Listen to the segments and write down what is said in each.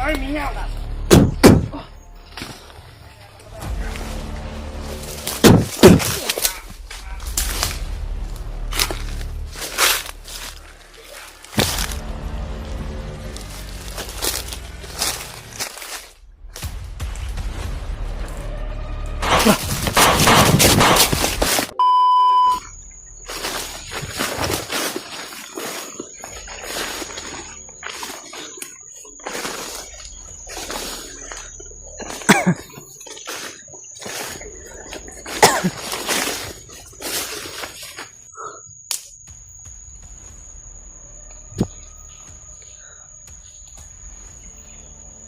Ay, mingaw ka.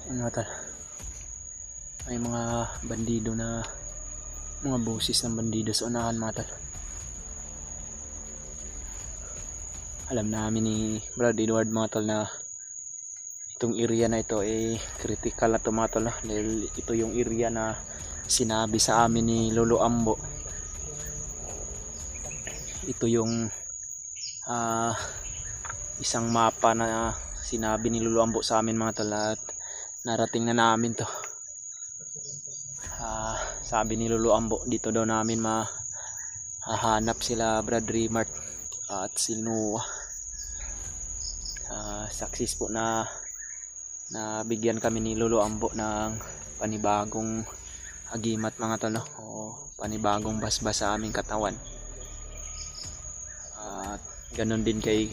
Ano tal? May mga bandido na mga boses ng bandido sa unahan mga tal. Alam namin ni Brad Edward mga tal na itong area na ito ay critical na ito mga tal, dahil ito yung area na sinabi sa amin ni Lolo Ambo. Ito yung isang mapa na sinabi ni Lolo Ambo sa amin mga tal, at narating na namin to. Sabi ni Lolo Ambo, dito daw namin mahahanap sila Brad Remart at si Noah. Success po na bigyan kami ni Lolo Ambo ng panibagong agimat mga talo, o panibagong basbas sa aming katawan. At ganon din kay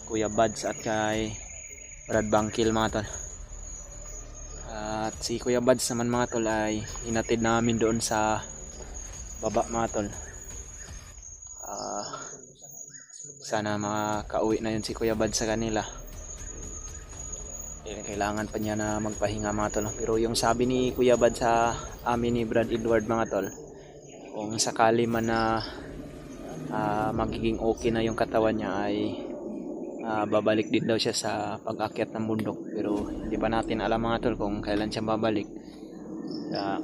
Kuya Buds at kay Brad Bangkil mga tol. At si Kuya Buds naman mga tol ay inatid namin doon sa baba mga tol. Sana makauwi na yun si Kuya Buds sa kanila. Kailangan pa niya na magpahinga mga tol. Pero yung sabi ni Kuya Buds sa amin ni Brad Edward mga tol, kung sakali man na magiging okay na yung katawan niya ay babalik din daw siya sa pag-akyat ng bundok. Pero hindi pa natin alam mga tol kung kailan siya babalik.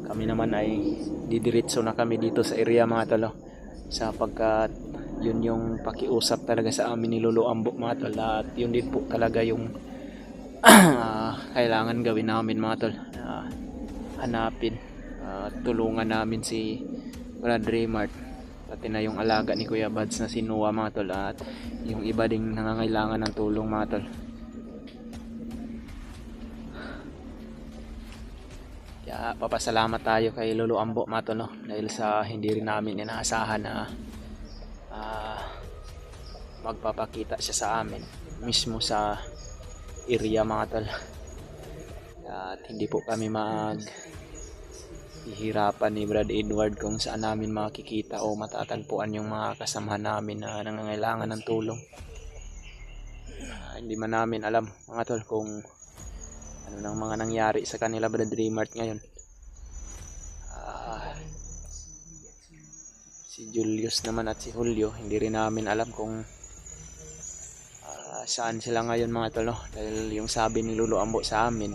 Kami naman ay didiretso na kami dito sa area mga tol, sapagkat yun yung pakiusap talaga sa amin ni Lolo Ambo mga tol, at yun din po talaga yung kailangan gawin namin mga tol. Hanapin, tulungan namin si Brad Remart, pati na yung alaga ni Kuya Buds na si Noah mga tol, at yung iba ding nangangailangan ng tulong mga tol. Kaya papasalamat tayo kay Lolo Ambo mga tol, dahil sa hindi rin namin inaasahan na magpapakita siya sa amin mismo sa area mga tol. At hindi po kami hihirapan ni Brad Edward kung saan namin makikita o matatagpuan yung mga kasamahan namin na nangangailangan ng tulong. Hindi man namin alam mga tol kung ano nang mga nangyari sa kanila Brad Remart ngayon. Si Julius naman at si Julio, hindi rin namin alam kung saan sila ngayon mga tol, dahil yung sabi ni Lolo Ambo sa amin,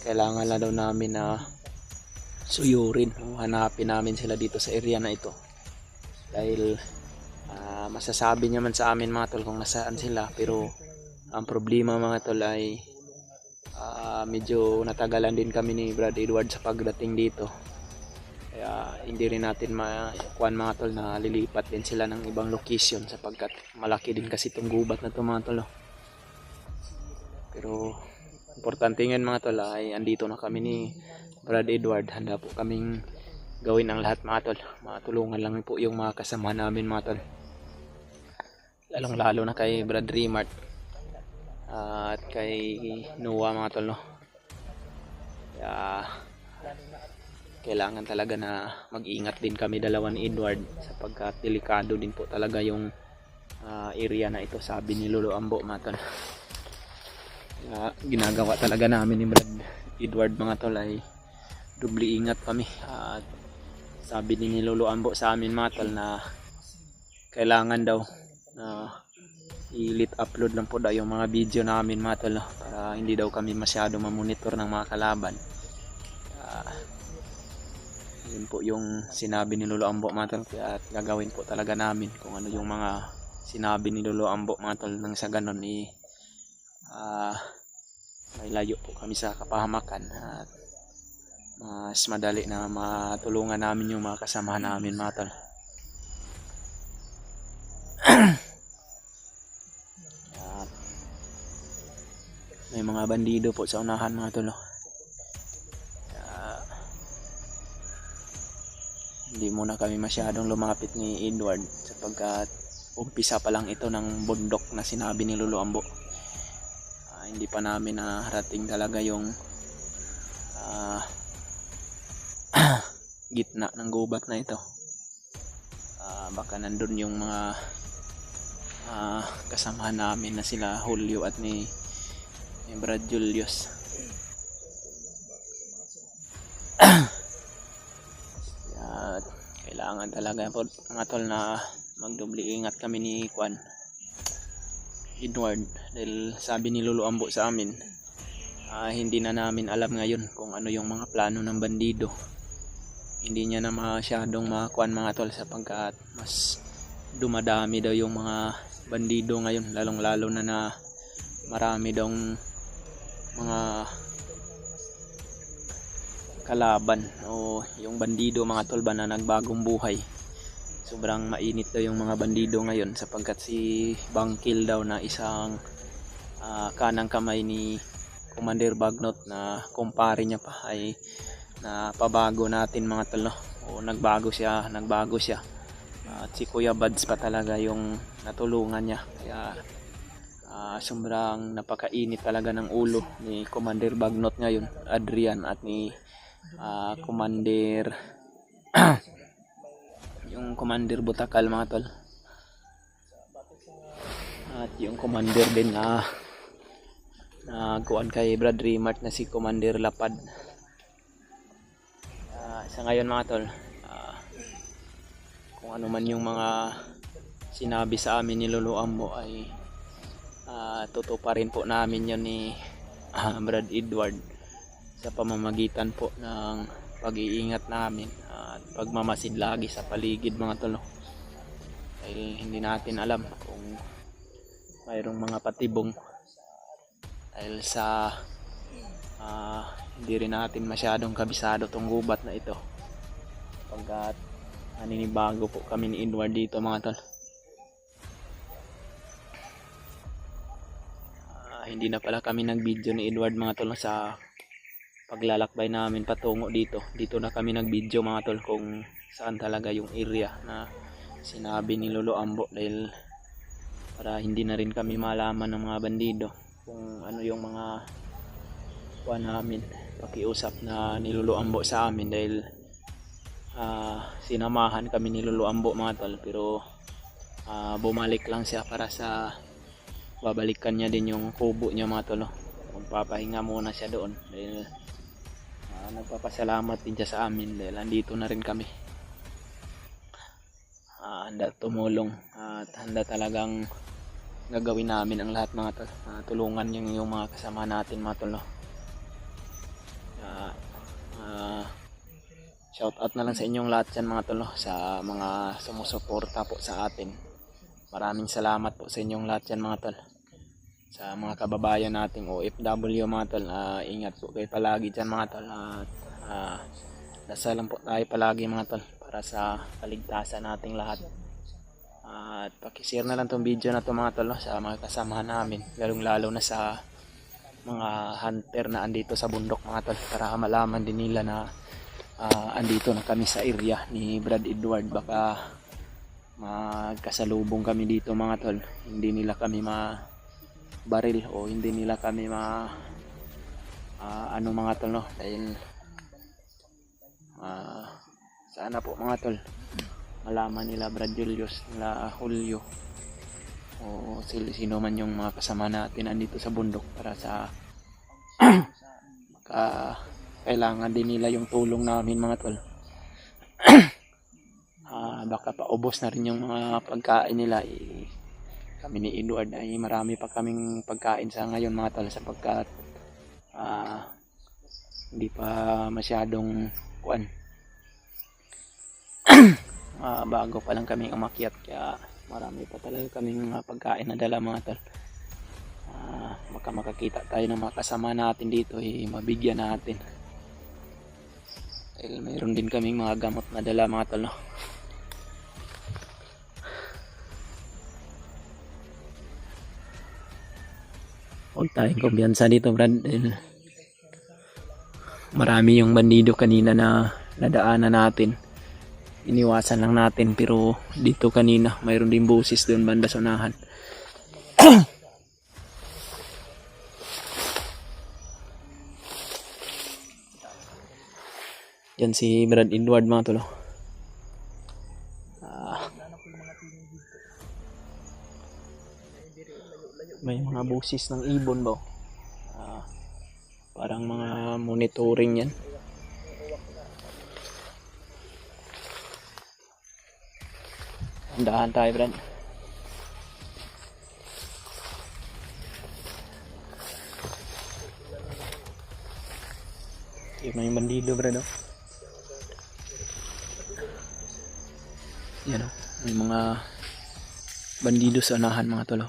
kailangan na daw namin na suyurin o hanapin namin sila dito sa area na ito, dahil masasabi niya man sa amin mga tol kung nasaan sila. Pero ang problema mga tol ay medyo natagalan din kami ni Brad Edward sa pagdating dito. Kaya hindi rin natin makuan mga tol na lilipat din sila ng ibang location, sapagkat malaki din kasi itong gubat na ito mga tol. Pero importante ngayon mga tol ay andito na kami ni Brad Edward. Handa po kaming gawin ang lahat mga tol. Matulungan lang po yung mga kasama namin mga tol, lalong lalo na kay Brad Remart at kay Noah mga tol, Kaya kailangan talaga na mag-ingat din kami dalawa ni Edward, sapagkat delikado din po talaga yung area na ito, sabi ni Lolo Ambo mga tol. Ginagawa talaga namin ni Brad Edward mga tol ay dubli ingat kami. At sabi ni Lolo Ambo sa amin mga tol na kailangan daw na i-lit upload lang po daw yung mga video namin mga tol, para hindi daw kami masyado mamonitor ng mga kalaban. Yun po yung sinabi ni Lolo Ambo mga tol, at gagawin po talaga namin kung ano yung mga sinabi ni Lolo Ambo mga tol. Nang sa ganon may layo po kami sa kapahamakan at mas madali na matulungan namin yung mga kasama namin mga tol. May mga bandido po sa unahan mga tol. Hindi muna kami masyadong lumapit ni Edward sapagkat umpisa pa lang ito ng bundok na sinabi ni Lolo Ambo. Hindi pa namin naharating talaga yung gitna ng gubat na ito. Baka nandun yung mga kasamahan namin na sila Julio at ni Brad Julius. At kailangan talaga po mga tol na magdubli ingat kami ni Edward dahil sabi ni Lolo Ambo sa amin, hindi na namin alam ngayon kung ano yung mga plano ng bandido. Hindi niya na masyadong makuan mga tol sapagkat mas dumadami daw yung mga bandido ngayon, lalong lalo na marami daw mga kalaban o yung bandido mga tol ba na nagbagong buhay. Sobrang mainit daw yung mga bandido ngayon sapagkat si Bangkil daw na isang kanang kamay ni Commander Bagnot na kumpare niya pa ay napabago natin mga tol, no? O nagbago siya. At si Kuya Bads pa talaga yung natulungan niya. Kaya sobrang napakainit talaga ng ulo ni Commander Bagnot ngayon, Adrian, at ni Commander yung Commander Butakal mga tol. At yung Commander din na kuan kay Brad Rimart na si Commander Lapad. Sa ngayon mga tol, kung ano man yung mga sinabi sa amin ni Lolo Ambo ay totoo pa rin po namin yun ni Brad Edward sa pamamagitan po ng pag-iingat namin at pagmamasid lagi sa paligid mga tol. Dahil hindi natin alam kung mayroong mga patibong dahil sa hindi rin natin masyadong kabisado tong gubat na ito pagkat naninibago po kami ni Edward dito mga tol. Hindi na pala kami nag-video ni Edward mga tol sa paglalakbay namin patungo dito. Dito na kami nag-video mga tol kung saan talaga yung area na sinabi ni Lolo Ambo dahil para hindi na rin kami malaman ng mga bandido kung ano yung mga kuha namin, pakiusap na ni Lolo Ambo sa amin dahil sinamahan kami ni Lolo Ambo mga tol, pero bumalik lang siya para sa babalikan niya din yung kubo niya mga tol. Magpapahinga muna siya doon dahil nagpapasalamat din siya sa amin dahil andito na rin kami. Handa tumulong at handa talagang gagawin namin ang lahat mga tol. Tulungan yung mga kasama natin mga tol, no? Shout out na lang sa inyong lahat dyan mga tol, no? Sa mga sumusuporta po sa atin. Maraming salamat po sa inyong lahat dyan mga tol. Sa mga kababayan nating OFW mga tol, ingat po kayo palagi dyan mga tol. At dasal lang po tayo palagi mga tol para sa kaligtasan nating lahat. At pakishare na lang tong video na to mga tol, no? Sa mga kasamahan namin, lalong lalo na sa mga hunter na andito sa bundok mga tol, para malaman din nila na andito na kami sa area ni Brad Edward. Baka magkasalubong kami dito mga tol, hindi nila kami baril o hindi nila kami ano mga tol, no? Dahil sana po mga tol malaman nila Brad Julius, nila Julio o sino man yung mga kasama natin andito sa bundok para sa kailangan din nila yung tulong namin mga tol. Baka paubos na rin yung mga pagkain nila. Kami ni Edward ay marami pa kaming pagkain sa ngayon mga tol sapagkat hindi pa masyadong bago pa lang kaming umakyat, kaya marami pa talaga kaming pagkain na dala mga tol. Baka baka makakita tayo ng mga kasama natin dito, mabigyan natin. Dahil mayroon din kaming mga gamot na dala mga tol, no? Huwag tayong kumpiyansa dito, Brad. Marami yung bandido kanina na nadaanan natin. Iniwasan lang natin, pero dito kanina mayroon din busis doon banda sa unahan. Yan si Brad Edward mga tol. May mga busis ng ibon ba? Parang mga monitoring yan. Andahan tayo, Brad. Yun na yung bandido, Brad. Yan o. May mga bandido sa unahan mga tol.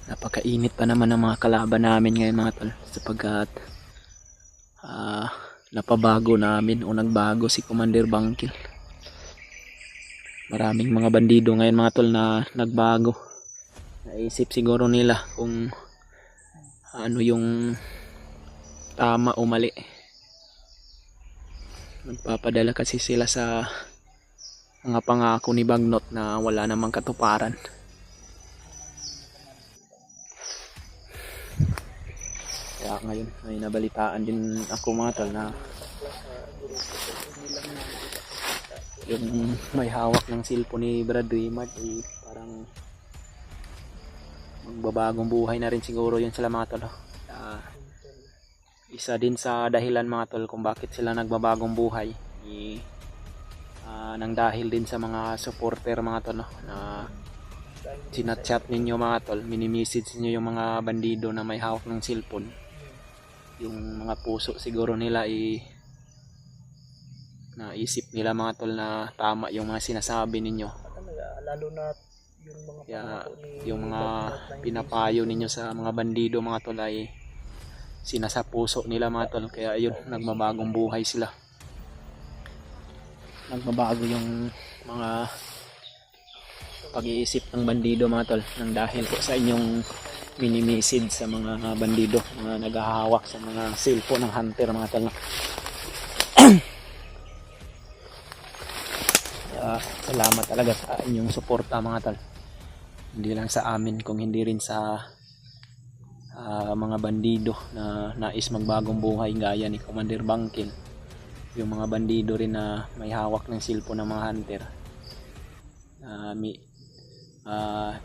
Napakainit pa naman ng mga kalaban namin ngayon mga tol, sapagkat napabago namin o nagbago si Commander Bangkil. Maraming mga bandido ngayon mga tol na nagbago. Naisip siguro nila kung ano yung tama o mali. Nagpapadala kasi sila sa mga pangako ni Bagnot na wala namang katuparan. Kaya ngayon may nabalitaan din ako mga tol na yung may hawak ng cellphone ni Brad Raymart parang magbabagong buhay na rin siguro yun sila mga tol. Isa din sa dahilan mga tol kung bakit sila nagbabagong buhay nang dahil din sa mga supporter mga tol, no? Na sinachat ninyo mga tol, mini-message niyo yung mga bandido na may hawak ng cellphone. Yung mga puso siguro nila naisip nila mga tol na tama yung mga sinasabi ninyo. Lalo na yung mga pinapayo ninyo sa mga bandido mga tol ay sinasapuso nila mga tol. Kaya yun, nagmabagong buhay sila. Nagbabago yung mga pag-iisip ng bandido mga tol, nang dahil po sa inyong mini-message sa mga bandido, mga naghahawak sa mga cellphone ng hunter mga tol. Salamat talaga sa inyong suporta mga tol. Hindi lang sa amin, kung hindi rin sa mga bandido na nais magbagong buhay gaya ni Commander Bangkil. Yung mga bandido rin na may hawak ng cellphone ng mga hunter,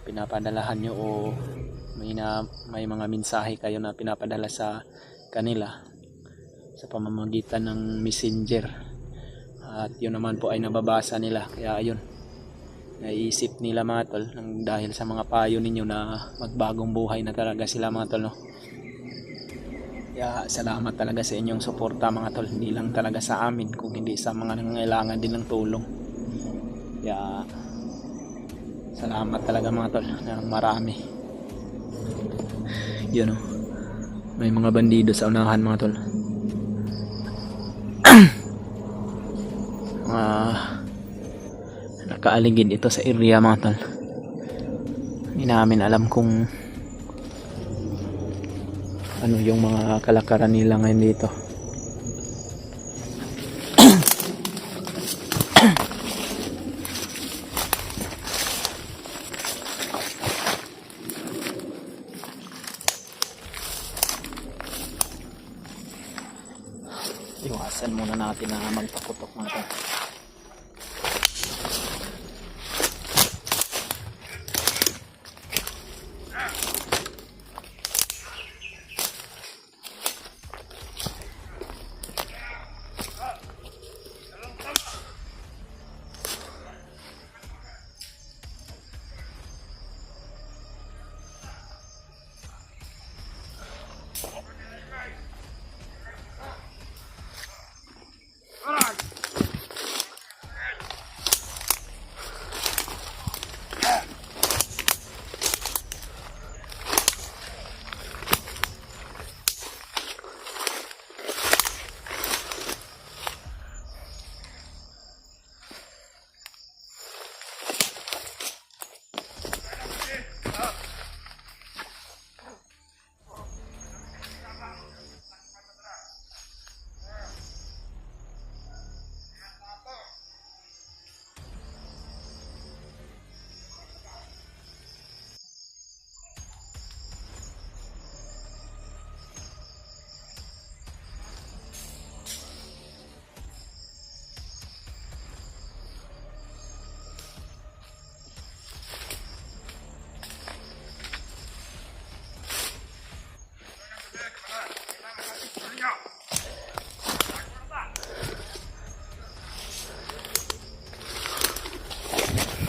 pinapadalahan nyo o may mga mensahe kayo na pinapadala sa kanila sa pamamagitan ng messenger, at yun naman po ay nababasa nila. Kaya ayun, naisip nila mga tol, dahil sa mga payo ninyo na magbagong buhay na talaga sila mga tol, no? Kaya salamat talaga sa inyong suporta mga tol, hindi lang talaga sa amin, kung hindi sa mga nangangailangan din ng tulong. Kaya salamat talaga mga tol na marami. Yun o, may mga bandido sa unahan mga tol. Nakaaligid ito sa area mga tol. Hindi namin alam kung ano yung mga kalakaran nila ngayon dito. Iwasan muna natin na magpaputok mga tol.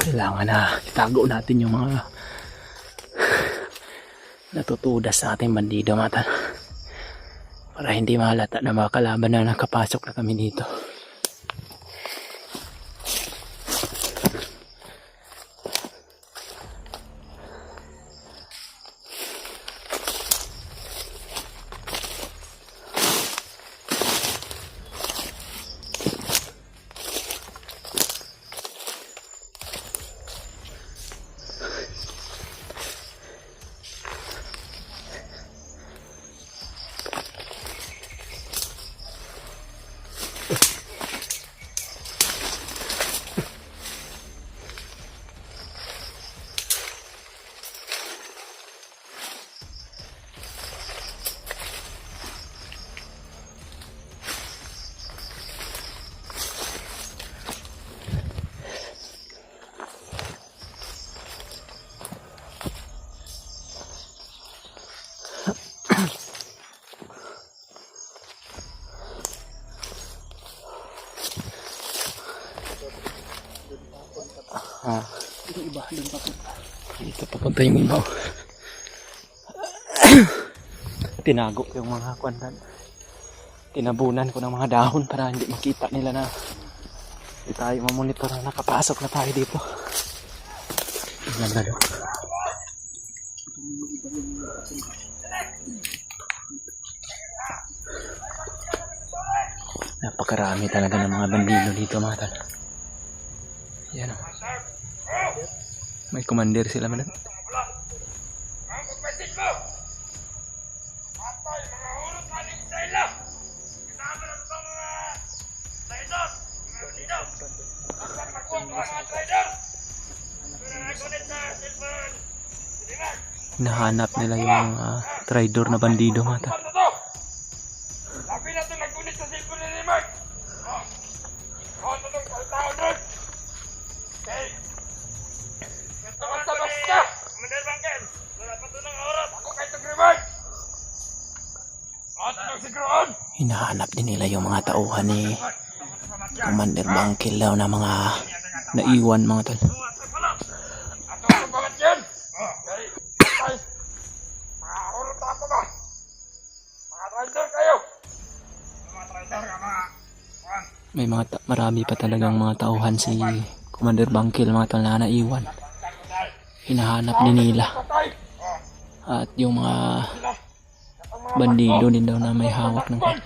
Kailangan na itago natin yung mga natutudas sa ating bandido mata. Para hindi mahalata na mga kalaban na nakapasok na kami dito. Yung iba, doon papunta. Dito papunta yung iba. Tinago ko yung mga kwandan. Tinabunan ko ng mga dahon para hindi makita nila na hindi tayo mamonitor na nakapasok na tayo dito. Tingnan na doon. Napakarami talaga ng mga bandido dito mga tal. Yan o. May commander sila man. Hinahanap nila yung traidor na bandido mata. Hinahanap din nila yung mga tauhan ni Commander Bangkil daw na mga naiwan mga tol. May marami pa talagang mga tauhan si Commander Bangkil mga tol na naiwan. Hinahanap din nila. At yung mga bandido din daw na may hawak ng kwan.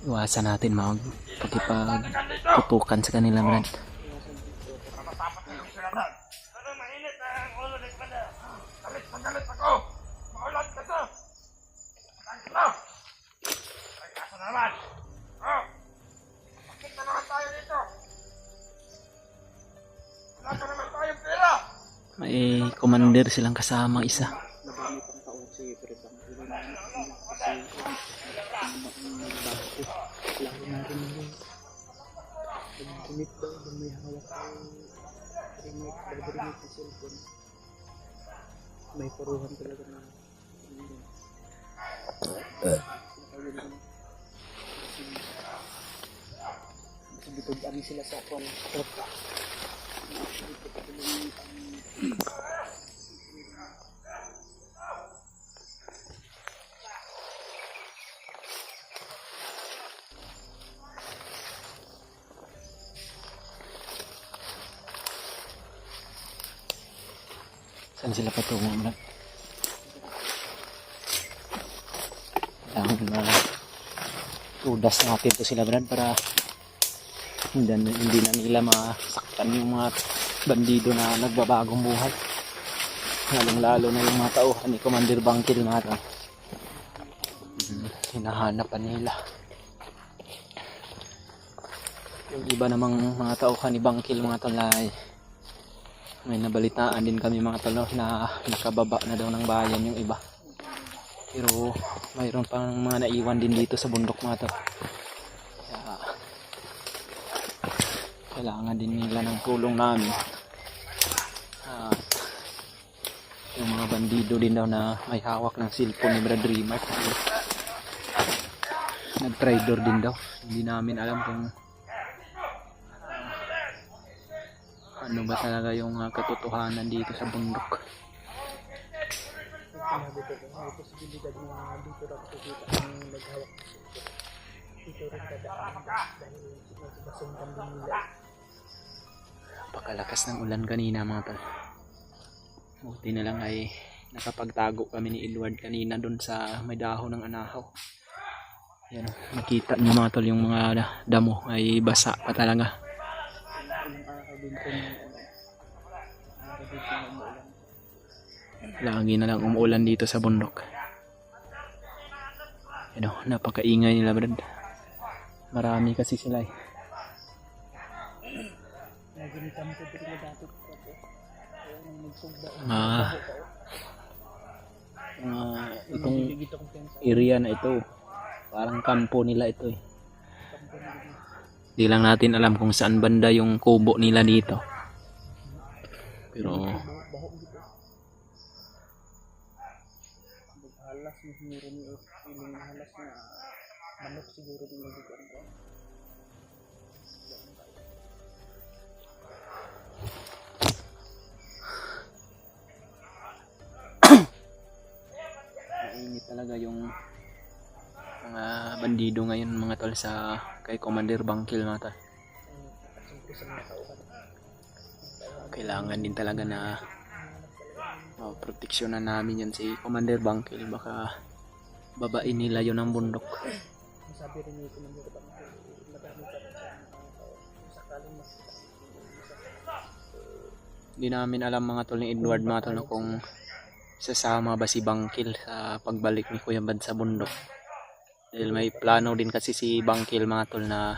Iwasan natin magpagputukan sa kanila brad. May commander silang kasama isa. May paruhan talaga na bitugan sila sa kwan. Saan sila patungo brad? Ang tudas natin to sila brad para hindi na nila masaktan yung mga bandido na nagbabagong buhay. Lalong-lalo na yung mga tauhan ni Commander Bangkil mga tol. Hinahanap pa nila. Yung iba namang mga tauhan ni Bangkil mga tol ay may nabalitaan din kami mga tol na nakababa na daw ng bayan yung iba. Pero mayroon pang mga naiwan din dito sa bundok mga tol. Kaya kailangan din nila ng tulong namin. Yung mga bandido din daw na may hawak ng cellphone ni Brad Rimar. Nag-traitor din daw. Hindi namin alam kung ano ba talaga yung katotohanan dito sa bundok. Sinabi ko, may posibilidad na dito lang kikita ang naghawak ng sito. Dito rin dadaan dahil nagbasuntan din nila. Napakalakas ng ulan kanina mga tol. Buti na lang ay nakapagtago kami ni Edward kanina doon sa may dahon ng anahaw. Yan, nakita niyo mga tol yung mga damo ay basa pa talaga. Ilang araw din po ng araw din po ng umuulan. Lagi na lang umuulan dito sa bundok. Ano, napakaingay nila Brad. Marami kasi sila eh. Naginitan ko din na dati ko po. Kaya nang nagsugda. Itong area na ito, parang kampo nila ito eh. Di lang natin alam kung saan banda yung kubo nila dito. Pero halas na siguro niyo feeling na halas na manok siguro din yung lugar ko. mainit talaga yung mga bandido ngayon mga tol sa kay Commander Bangkil mga tol. Siyempre sa mga tauhan. Kailangan din talaga na proteksyonan namin yan si Commander Bangkil, baka babain nila yun ang bundok. Sabi rin ni Commander Bangkil, madami pa rin sa mga tao. Sakaling makita. Hindi namin alam mga tol ni Edward mga tol kung sasama ba si Bangkil sa pagbalik ni Kuya Bad sa bundok. Dahil may plano din kasi si Bangkil mga tol na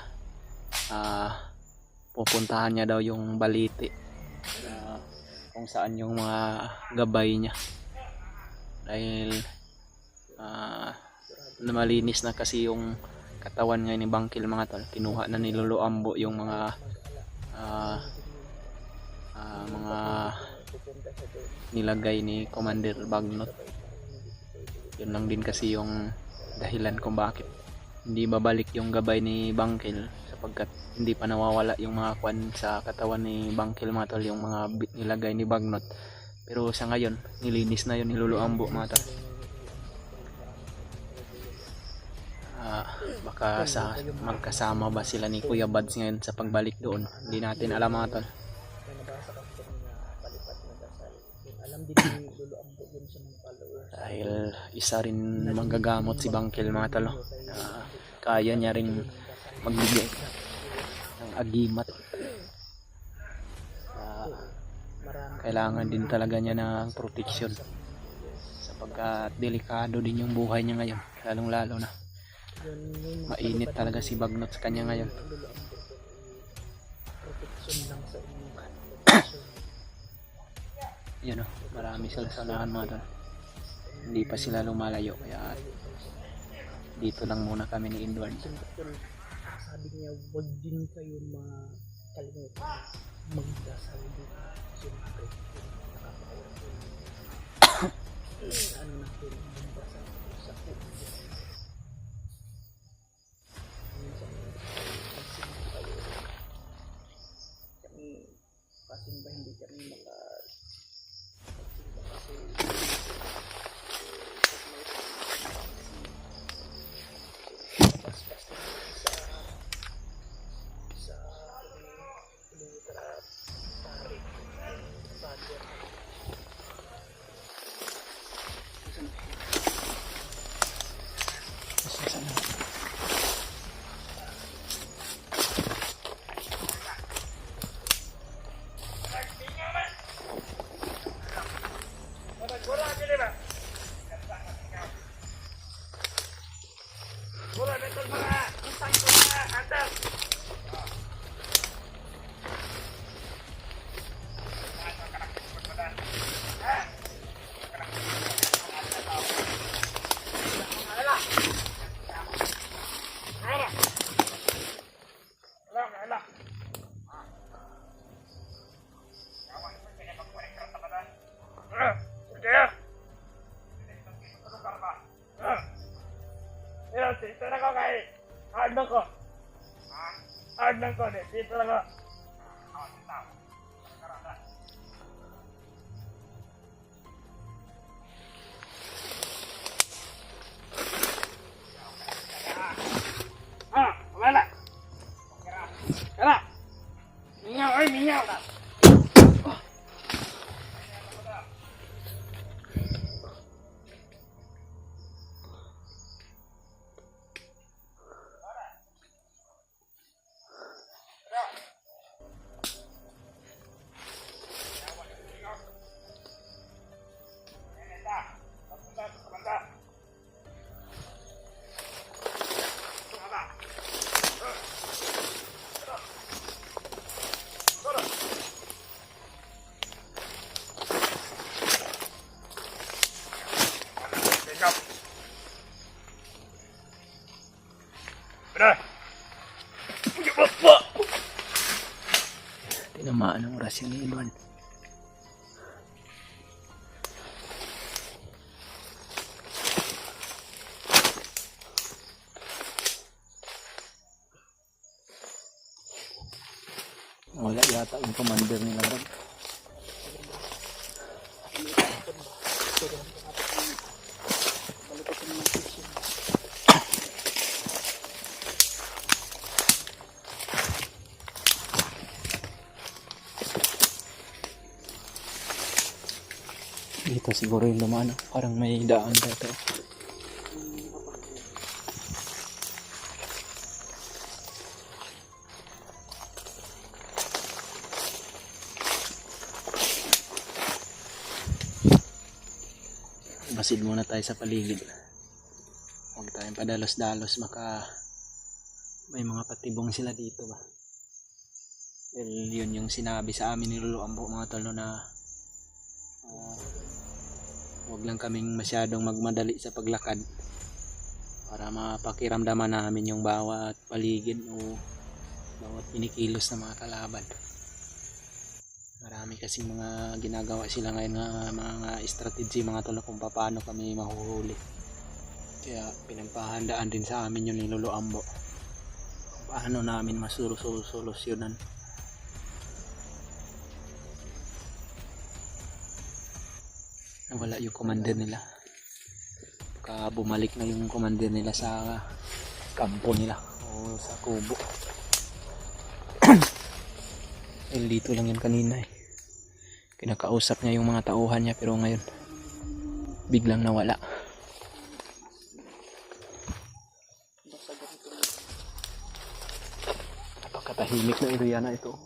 pupuntahan niya daw yung Balite, kung saan yung mga gabay niya. Dahil malinis na kasi yung katawan ngayon ni Bangkil mga tol. Kinuha na ni Lolo Ambo yung mga nilagay ni Commander Bagnot. Yun lang din kasi yung dahilan kung bakit hindi babalik yung gabay ni Bangkil, sapagkat hindi pa nawawala yung mga kwan sa katawan ni Bangkil mga tol, yung mga nilagay ni Bagnot. Pero sa ngayon nilinis na yun ni Lolo Ambo mga tol. Baka magkasama ba sila ni Kuya Bads ngayon sa pagbalik doon, hindi natin alam mga tol. Alam din ni Lolo Ambo yun sa mga followers. Dahil isa rin manggagamot si Bangkil mga tol. Kaya niya ring magbigay ng agimat. Kailangan din talaga niya ng proteksyon, sapagkat delikado din yung buhay niya ngayon, lalong lalo na mainit talaga si Bagnot sa kanya ngayon. Yan o, marami sila sa unahan mga tol. Hindi pa sila lumalayo, kaya dito lang muna kami ni Edward. Sabi niya, wag din kayo makalimutan magdasal dito. Siyempre, ano natin magdasal sa puso. Kami pasimba, hindi kami makasimba kasi pakiramdam ko, dito lang ako. Wala. Kara. Mingaw, ay mingaw. Tinamaan ang oras yung iban. Wala yata yung commander nila ron. Dito siguro yung dumaan. Parang may daan dito. Basid muna tayo sa paligid. Huwag tayong padalos-dalos. Maka may mga patibong sila dito ba. Well, yun yung sinabi sa amin ni Lolo Ambo mga tol no, na huwag lang kaming masyadong magmadali sa paglakad para mapakiramdaman namin yung bawat paligid o bawat pinikilos na mga kalaban. Marami kasing mga ginagawa sila ngayon nga mga strategy mga tol kung paano kami mahuhuli. Kaya pinagpahandaan din sa amin yun ni Lolo Ambo kung paano namin masusolusyonan. Wala yung commander nila. Baka bumalik na yung commander nila sa kampo nila o sa kubo. Dito lang yun kanina eh. Kinakausap niya yung mga tauhan niya pero ngayon biglang nawala. Napakatahimik na area na ito.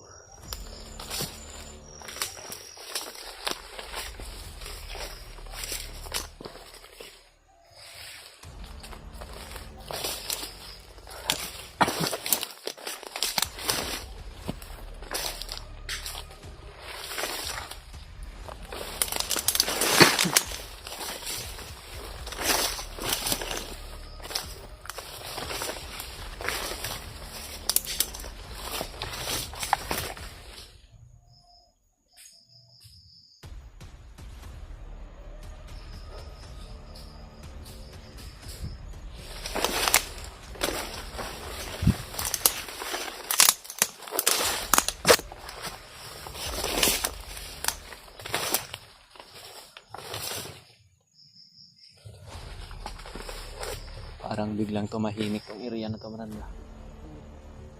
Parang biglang tumahimik tong area na to, Miranda.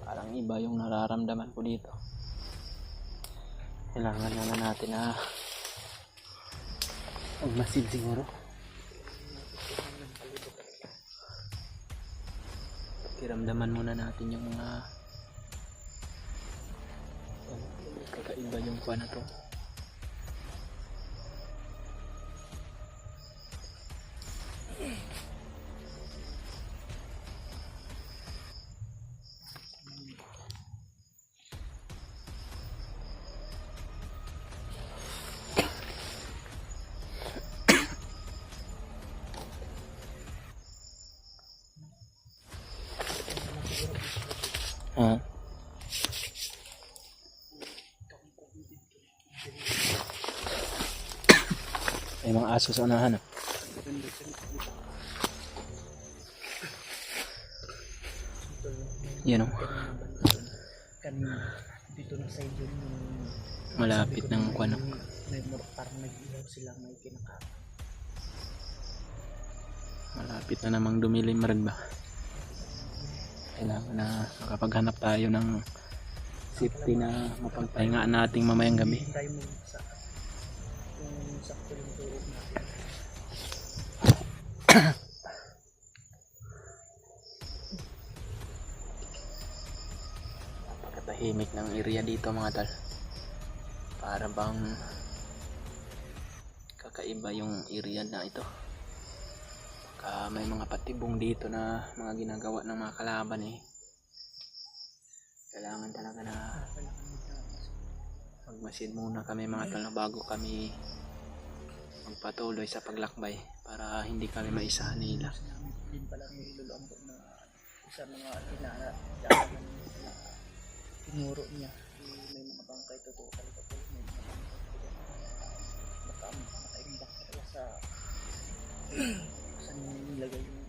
Parang iba yung nararamdaman ko dito. Kailangan na natin na magmasid siguro. Kiramdaman muna natin yung mga kakaiba yung kuha na to. May mga aso sa unahan. Yan o. kanina dito na sa yun yung Malapit sabi ko ng na kuwan, no? parang nag-ilaw sila may kinakapa. Malapit na namang dumilim rin ba? Kailangan na makapaghanap tayo ng safety na mapagpahingaan nating mamayang gabi. Hindi tayo sa kung sakto yung tulog natin. Napakatahimik ng area dito mga tal. Para bang kakaiba yung area na ito. Baka may mga patibong dito na mga ginagawa ng mga kalaban eh. Kailangan talaga na magmasid muna kami mga tal bago kami magpatuloy sa paglakbay para hindi kami maisahan nila. Din pala may ilulombo na isa mga na tinuro niya. May mga bangkay totoo talaga po. May mga bangkay nakaimbak talaga sa saan nilagay yung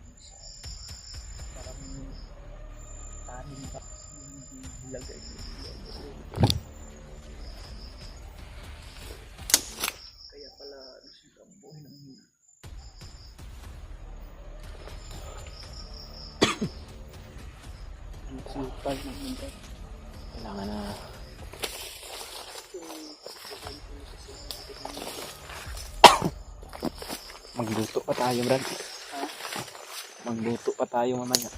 parang tanin ba yung nilagay kaya pala ang buhay ng sipag ng mundo. Kailangan na magluto pa tayo, Brad. Magluto pa tayo mamaya.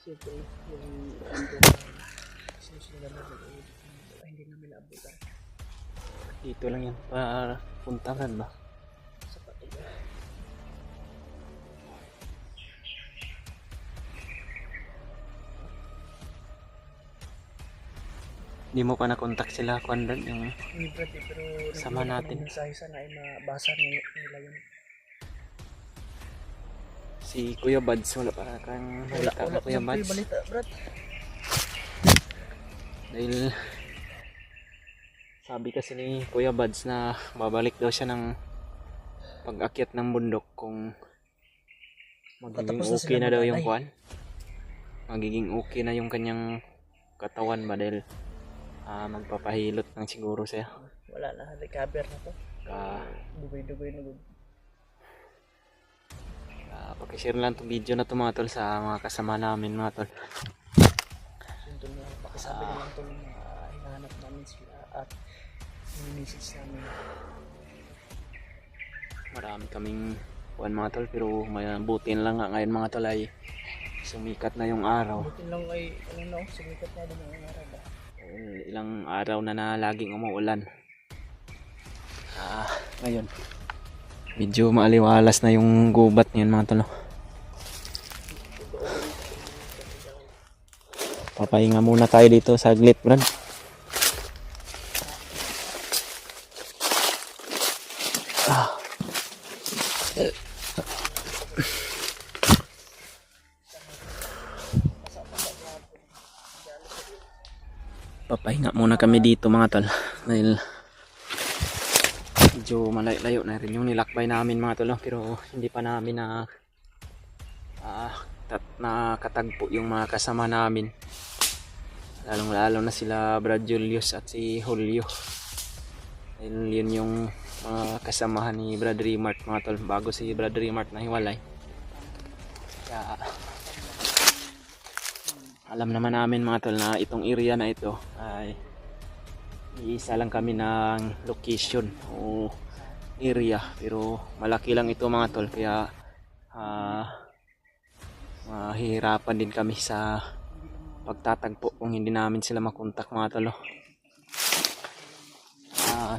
siyempre yung kanto sinusunod na hindi namin naabutan Dito lang yan para puntahan ba? sa patuloy. Hindi mo pa na-contact sila, Kwandan, yung Hindi brate, pero sama natin. mensahe sana ay mabasa nila yun. Si Kuya Buds, wala pa kang balita ba Kuya Buds? Balita, brat. Dahil sabi kasi ni Kuya Buds na babalik daw siya ng pag-akyat ng bundok kung magiging Patapos na okay sila na daw yung mag-alay. kwan. Magiging okay na yung kanyang katawan ba dahil magpapahilot ng siguro siya. Wala na, recover na to. Dugoy-dugoy na good. Pakishare lang itong video na to mga tol sa mga kasama namin mga tol. Yun to na, pakisabi na lang to na hinahanap namin sila at message namin. Marami kaming kwan mga tol pero mabutin lang nga ngayon mga tol ay sumikat na yung araw. Butin lang ay, sumikat na din ang araw ba? Ilang araw na laging umuulan. Ngayon medyo maaliwalas na yung gubat niyan mga tol. Papahinga muna tayo dito saglit, Brad. Papahinga muna kami dito mga tol dahil medyo malayo na rin yung nilakbay namin mga tol pero hindi pa namin nakatagpo yung mga kasama namin, lalong lalo na sila Brad Julius at si Julio dahil yun yung mga kasamahan ni Brad Remart mga tol bago si Brad Remart na hiwalay. Kaya alam naman namin mga tol na itong area na ito ay iisa lang kami ng location o area pero malaki lang ito mga tol kaya mahihirapan din kami sa pagtatagpo kung hindi namin sila makontak mga tol.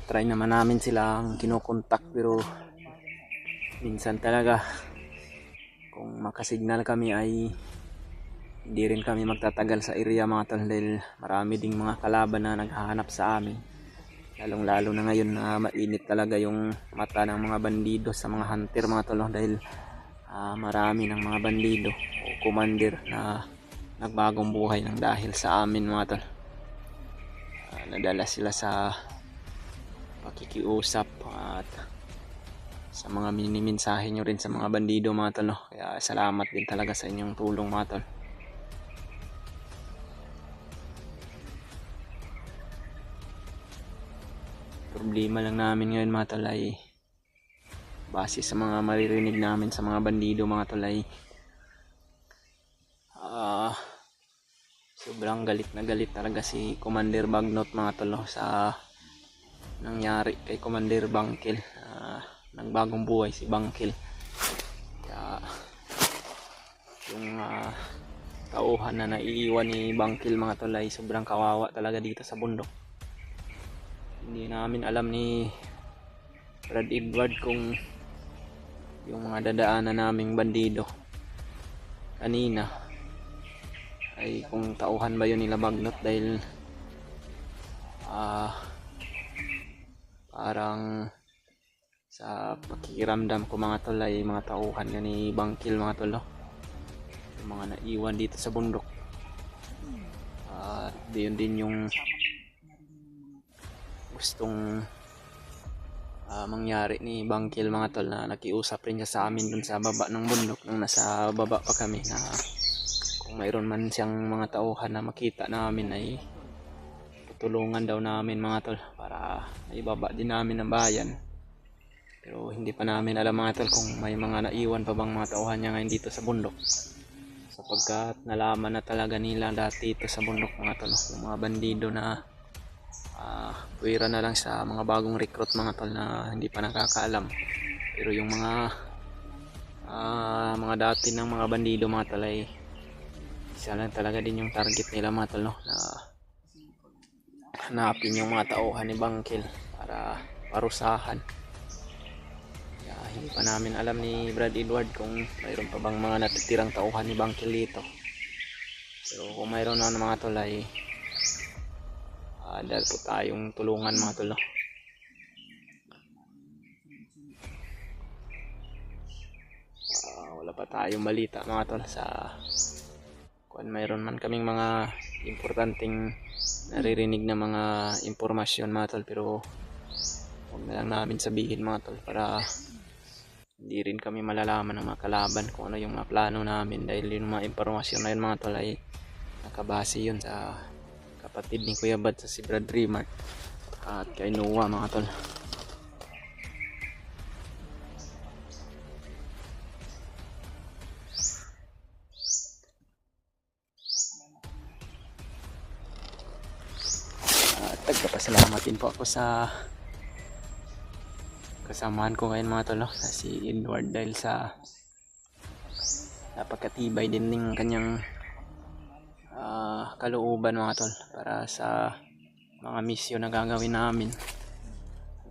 Try naman namin silang kinukontak pero minsan talaga kung makasignal kami ay hindi rin kami magtatagal sa area mga tol, dahil marami ding mga kalaban na naghahanap sa amin, lalong lalo na ngayon na mainit talaga yung mata ng mga bandido sa mga hunter mga tol, dahil marami ng mga bandido o commander na nagbagong buhay ng dahil sa amin mga tol. Nadala sila sa pakikiusap at sa mga minimensahe nyo rin sa mga bandido mga tol, no? Kaya salamat din talaga sa inyong tulong mga tol. Problema lang namin ngayon mga tol ay base sa mga maririnig namin sa mga bandido mga tol ay sobrang galit na galit talaga si Commander Bagnot mga tol, no? Sa nangyari kay Commander Bangkil. Nagbagong buhay si Bangkil, kaya yung tauhan na naiiwan ni Bangkil mga tol ay sobrang kawawa talaga dito sa bundok. Hindi namin alam ni Brad Edward kung yung mga dadaanan naming bandido kanina ay kung tauhan ba yun nila Bagnot, dahil parang sa pakiramdam ko mga tol ay mga tauhan na ni Bangkil mga tol, no? Yung mga naiwan dito sa bundok. Yun din yung gustong mangyari ni Bangkil mga tol, na nakiusap rin siya sa amin dun sa baba ng bundok nung nasa baba pa kami, na kung mayroon man siyang mga tauhan na makita namin ay tutulungan daw namin mga tol para maibaba din namin ang bayan. Pero hindi pa namin alam mga tol kung may mga naiwan pa bang mga tauhan niya ngayon dito sa bundok, sapagkat nalaman na talaga nila dati ito sa bundok mga tol, yung mga bandido na puwira na lang sa mga bagong recruit mga tol na hindi pa nakakaalam. Pero yung mga dati ng mga bandido mga tol ay isa lang talaga din yung target nila mga tol, no? Na hanapin yung mga tauhan ni Bangkil para parusahan. Hindi pa namin alam ni Brad Edward kung mayroon pa bang mga natitirang tauhan ni Bangkil dito. Pero kung mayroon na mga tol ay dahil po tayong tulungan mga tol, no? Wala pa tayong balita mga tol sa kung mayroon man kaming mga importanteng naririnig na mga impormasyon mga tol, pero huwag na lang namin sabihin mga tol para hindi rin kami malalaman ng mga kalaban kung ano yung mga plano namin, dahil yung mga impormasyon na yun mga tol ay nakabase yun sa kapatid ni Kuya Bad sa si Brad Rimart at kay Noah mga tol. Nagpapasalamat din po ako sa kasamahan ko ngayon mga tol, no? Si Edward, dahil sa napakatibay din ng kanyang kalooban mga tol para sa mga misyon na gagawin namin.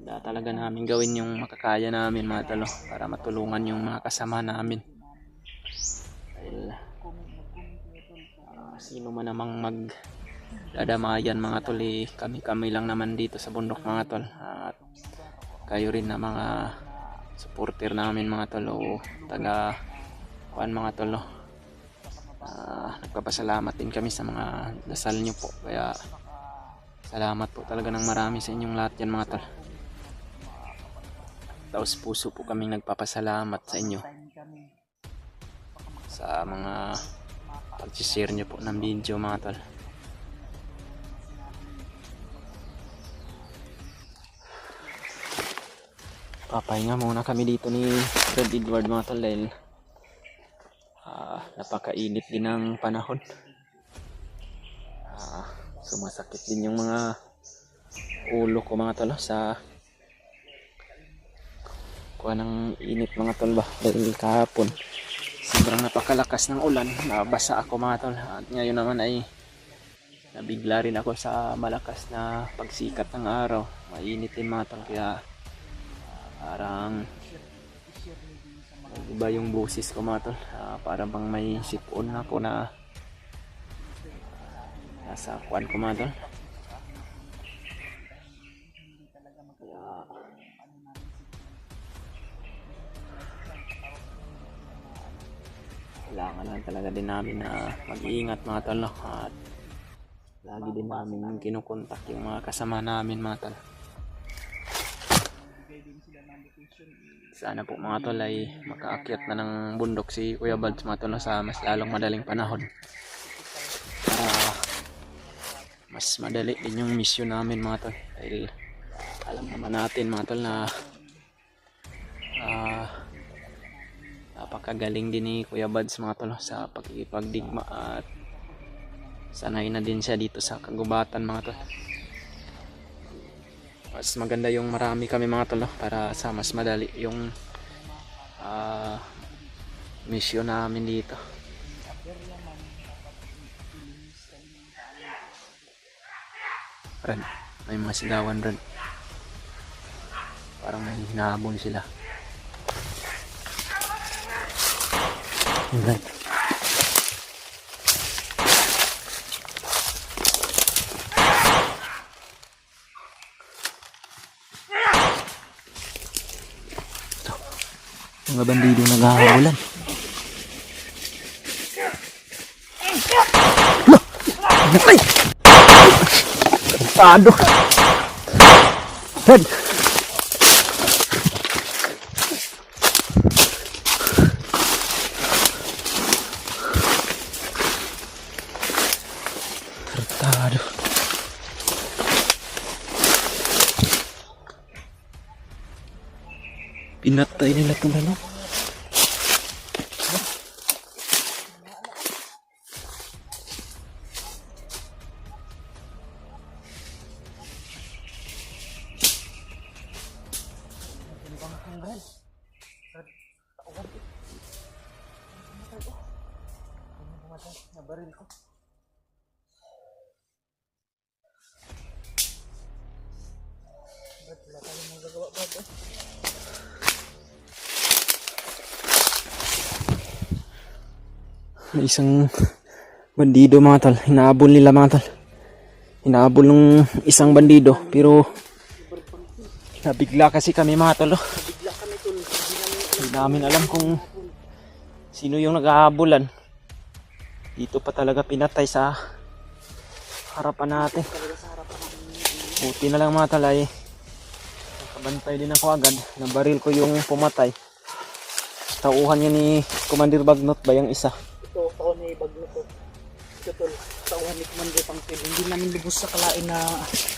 Talaga namin gawin yung makakaya namin mga tol, no? Para matulungan yung mga kasama namin, dahil sino man namang magdadamayan mga tol, kami lang naman dito sa bundok mga tol, at kayo rin na mga supporter namin mga tol o taga mga tol, no? Nagpapasalamat din kami sa mga dasal nyo po, kaya salamat po talaga ng marami sa inyong lahat yan mga tol. Taos puso po kaming nagpapasalamat sa inyo sa mga pag-share nyo po ng video mga tol. Papahinga muna kami dito ni Brad Edward mga tol, dahil napakainit din ng panahon. Sumasakit din yung mga ulo ko mga tol sa kuha ng init mga tol ba, dahil kahapon sobrang napakalakas ng ulan, nabasa ako mga tol, at ngayon naman ay nabigla rin ako sa malakas na pagsikat ng araw. Mainit din mga tol, kaya parang iba yung boses ko mga tol. Parang bang may sipon ako na nasa kuwan ko mga tol. Kaya kailangan lang talaga din namin na mag-iingat mga tol, no? At lagi din namin kinukontak yung mga kasama namin mga tol. Sana po mga tol ay makaakyat na ng bundok si Kuya Balds mga tol, no, sa mas lalong madaling panahon. Para mas madali din yung mission namin mga tol. Dahil alam naman natin mga tol na napakagaling din ni Kuya Balds mga tol, no, sa pagkikipagdigma at sanay na din siya dito sa kagubatan mga tol. Mas maganda yung marami kami mga tol, no, para sa mas madali yung mission namin dito. Ren, may mga sigawan ren. Parang may hinahabol sila. Right. Mga bandido naghahabulan. Ay! Tado! Red! Tado! Pinatay nila itong ano. Nabaril ko. Ba't wala tayong magagawa ba? May isang bandido mga tol. Hinahabol nila mga tol. Hinahabol ng isang bandido. Pero nabigla kasi kami mga tol. Nabigla kami tol. Hindi namin alam kung sino yung naghahabulan. Dito pa talaga pinatay sa harapan natin. Buti na lang mga tol ay nakabantay din ako agad. Nabaril ko yung pumatay. Tauhan niya ni Commander Bagnot ba yung isa? Ito, tao ni Bagnot to. Ito tol, tauhan ni Commander Pangpil. Hindi namin lubos sa kalain na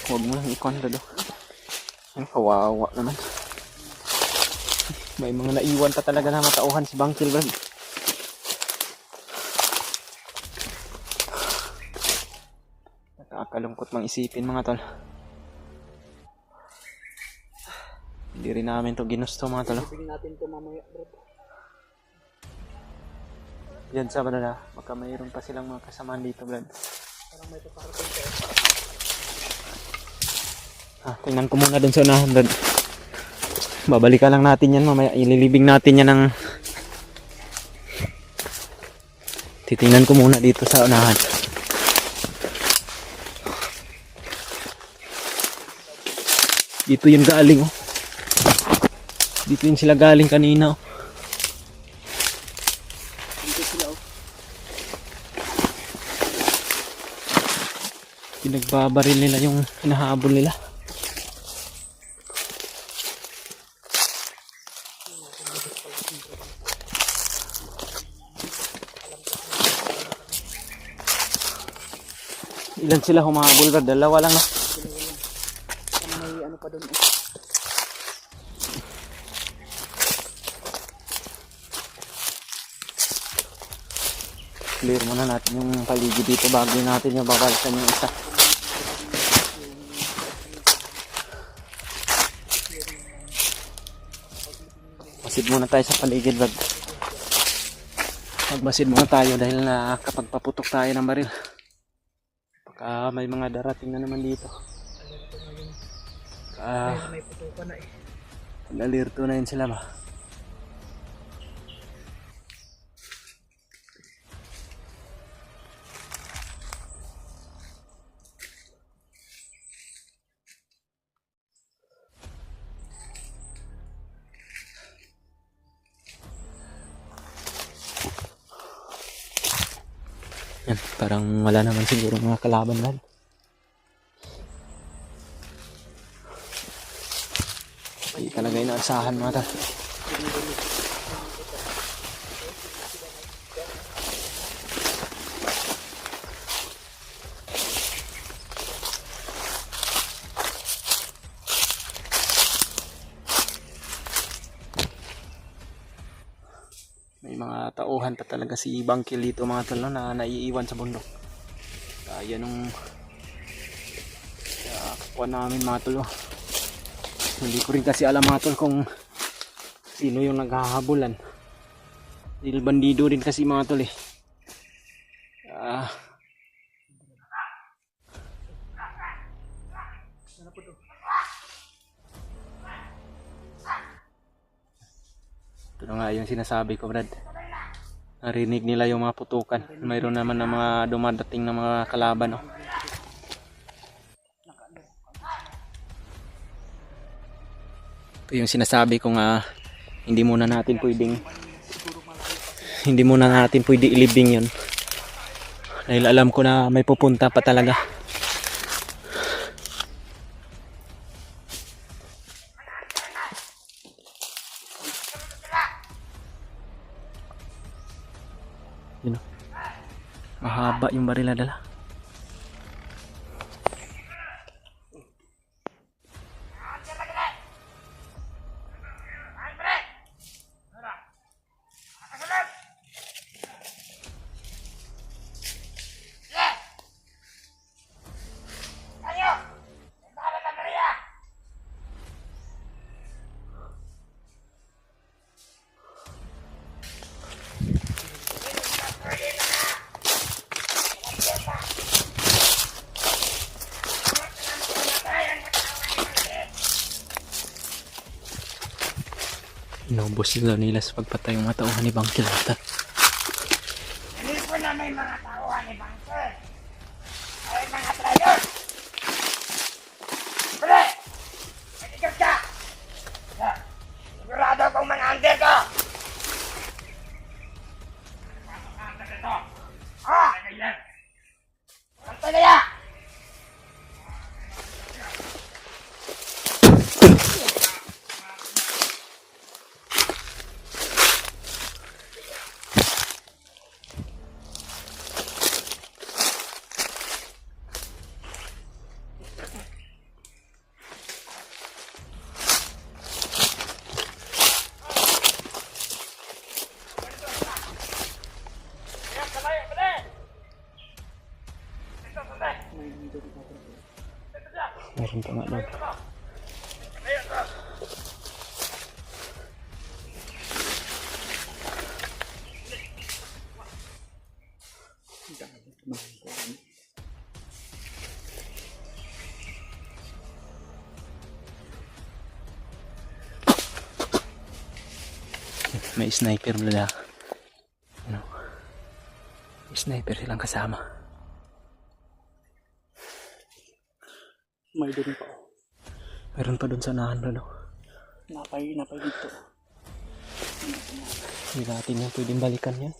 huwag mo lang ikon do. Ang kawawa naman. May mga naiwan pa talaga na matauhan si Bangkil Brad. Nakakalungkot mang isipin mga tol. Hindi rin namin to ginusto mga tol. Ibig natin to mamaya Brad. Yan sa banana, baka mayroon pa silang mga kasamaan dito Brad. Parang may paparating ko. Tingnan ko muna dun sa unahan Brad. Babalikan lang natin yan mamaya. Ililibing natin yan ng titingnan ko muna dito sa unahan. Dito yung galing oh. Dito yung sila galing kanina oh. Dito sila oh. Pinagbabaril nila yung hinahabol nila. Ilan sila humahabol ba? Dalawa lang no? May ano pa doon eh. Clear muna natin yung paligid dito bago natin yung babalikan yung isa. Masid muna tayo sa paligid bag. Magmasid muna tayo dahil na kapag paputok tayo ng baril Baka may mga darating na naman dito. Alerto na yun. Ah, Dahil may putukan na eh. nalirto na yun sila ba? Yan, parang wala naman siguro mga kalaban lang. Hindi talaga inaasahan mga tal. May mga tauhan pa talaga si Bangkil dito mga tol, no, na naiiwan sa bundok. Kaya nung kakuha namin mga tol, oh. Hindi ko rin kasi alam mga tol kung sino yung naghahabulan. Dahil bandido rin kasi mga tol eh. Ito na nga yung sinasabi ko, Brad. Narinig nila yung mga putukan. Mayroon naman ng mga dumadating na mga kalaban, oh. Ito yung sinasabi ko nga, hindi muna natin pwedeng ilibing yun. Dahil alam ko na may pupunta pa talaga. Yun, oh. Mahaba yung baril na dala. Inubos nila sa pagpatay yung mga tauhan ni Bangkil. Hindi ko na may mga tauhan ni Bangkil. Ay mga traidor! Pre! Matigil ka! Sigurado kong mga under ko! Ah! Bantay kaya! Meron pa nga doon. May sniper mula. Ano? May sniper silang kasama. May doon pa. Meron pa doon sa nahan doon. Napay dito. Hindi natin yung pwedeng balikan yan.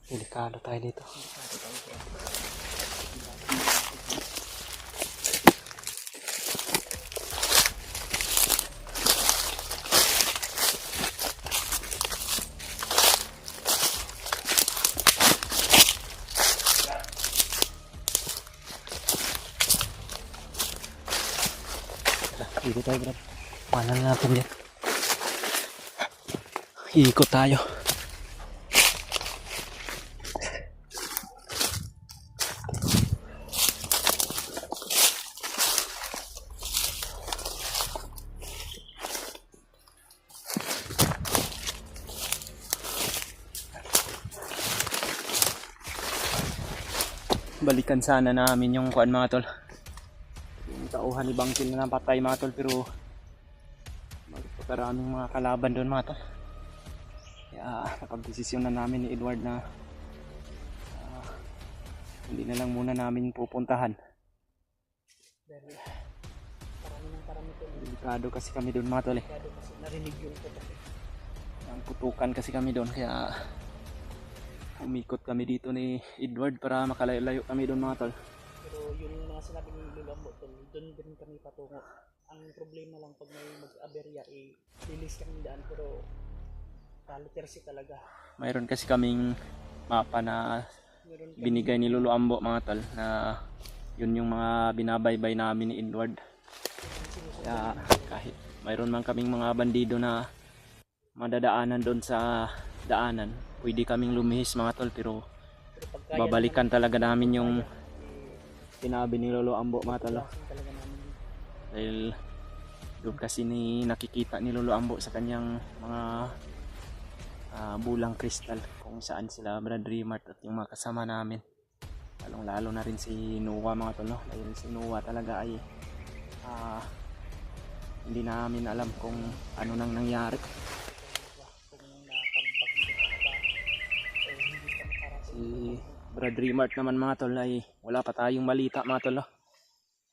Delikado tayo dito. Dito tayo, bro. Paano natin yan? Iikot tayo. balikan sana namin yung kuan mga tol. Yung tauhan ni Bangkil na napatay mga tol, pero magpakaraming mga kalaban doon mga tol. Kaya napagdesisyon na namin ni Edward na hindi na lang muna namin pupuntahan. Dahil parami po. Delikado kasi kami doon mga tol eh. Delikado kasi narinig yung putok. Ang putukan kasi kami doon, kaya umikot kami dito ni Edward para makalayo-layo kami doon mga tol. Pero yung mga sinabi ni Lulambo tol, doon din kami patungo. Ang problema lang pag may mag-aberya, lilis kami daan, pero kalitersi talaga. Mayroon kasi kaming mapa na binigay ni Lolo Ambo mga tol, na yun yung mga binabaybay namin ni Edward. Kaya kahit mayroon man kaming mga bandido na madadaanan doon sa daanan, pwede kaming lumihis mga tol, pero babalikan talaga namin yung sinabi ni Lolo Ambo mga tol. Dahil doon kasi nakikita ni Lolo Ambo sa kanyang mga bulang kristal kung saan sila Brad Remart at yung mga kasama namin, lalong lalo na rin si Noah mga tol, no? Dahil si Noah talaga ay hindi namin alam kung ano nang nangyari. Si Brad Remart naman mga tol ay wala pa tayong balita mga tol, no?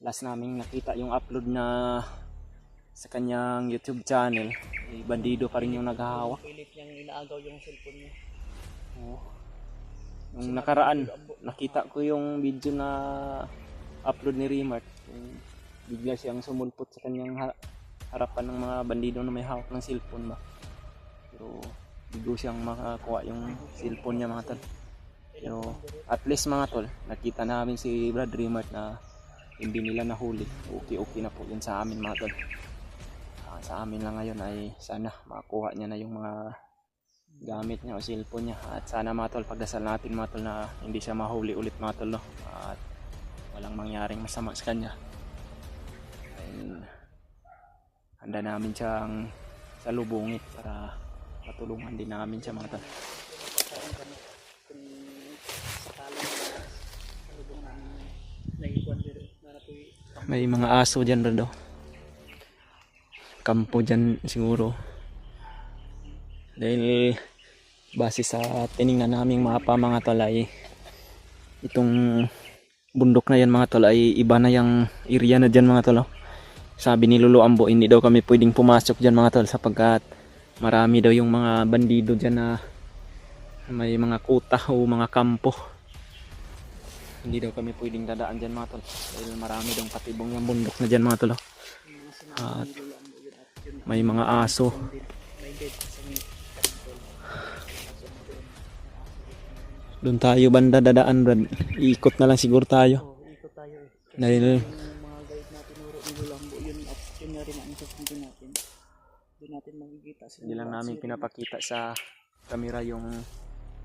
Last naming nakita yung upload na sa kanyang YouTube channel, bandido pa rin yung naghahawak. Pilit niyang inaagaw yung cellphone niya. Nung nakaraan, nakita ko yung video na upload ni Remart. Bigla siyang sumulpot sa kanyang harapan ng mga bandido na may hawak ng cellphone ba. Pero bigla siyang makakuha yung cellphone niya mga tol. Pero at least mga tol, nakita namin si Brad Remart na hindi nila nahuli. Okay na po yun sa amin mga tol. Sa amin lang ngayon ay sana makakuha niya na yung mga gamit niya o cellphone niya. At sana mga tol, pagdasal natin mga tol na hindi siya mahuli ulit mga tol, no? At walang mangyaring masama sa kanya. And handa namin siyang salubungin para matulungan din namin siya mga tol. May mga aso dyan bro. Kampo dyan siguro. Dahil base sa tiningnan naming mapa mga tol ay itong bundok na yan mga tol ay iba na yung area na dyan mga tol. Sabi ni Lolo Ambo, hindi daw kami pwedeng pumasok dyan mga tol sapagkat marami daw yung mga bandido dyan na may mga kuta o mga kampo. Hindi daw kami pwedeng dadaan dyan mga tol dahil marami daw patibong yung bundok na dyan mga tol. At may mga aso. Doon tayo banda dadaan Brad. Iikot na lang siguro tayo. Ikot tayo eh. Dahil Yung mga guide na tinuro ni Lulambo, yun na rin ang susundin natin. Doon natin makikita sila. hindi lang namin pinapakita sa camera yung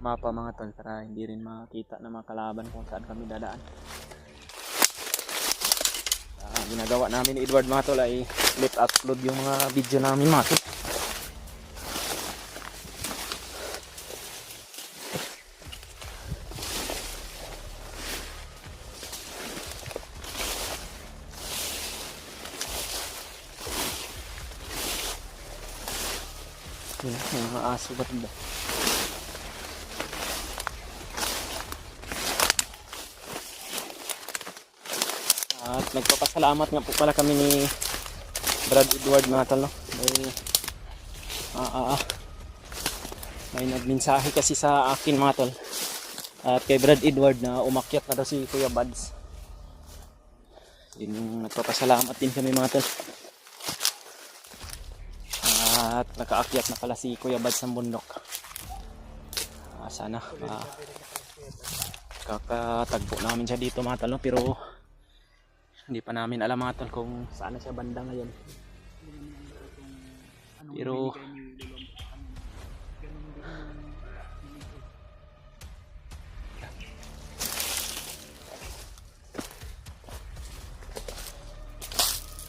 mapa mga tol para hindi rin makita na mga kalaban kung saan kami dadaan. Ginagawa namin ni Edward mga tol ay let upload yung mga video namin mga tol. May mga aso ba ito ba? At nagpapasalamat nga po pala kami ni Brad Edward mga tol, no? Dahil may nagmensahe kasi sa akin mga tol at kay Brad Edward na umakyat na daw si Kuya Buds. Din nagpapasalamat din kami mga tol. At nakaakyat na pala si Kuya Buds ng bundok. Sana kakatagpo namin siya dito mga tol, no? Pero hindi pa namin alam mga tol kung saan na siya banda ngayon. Pero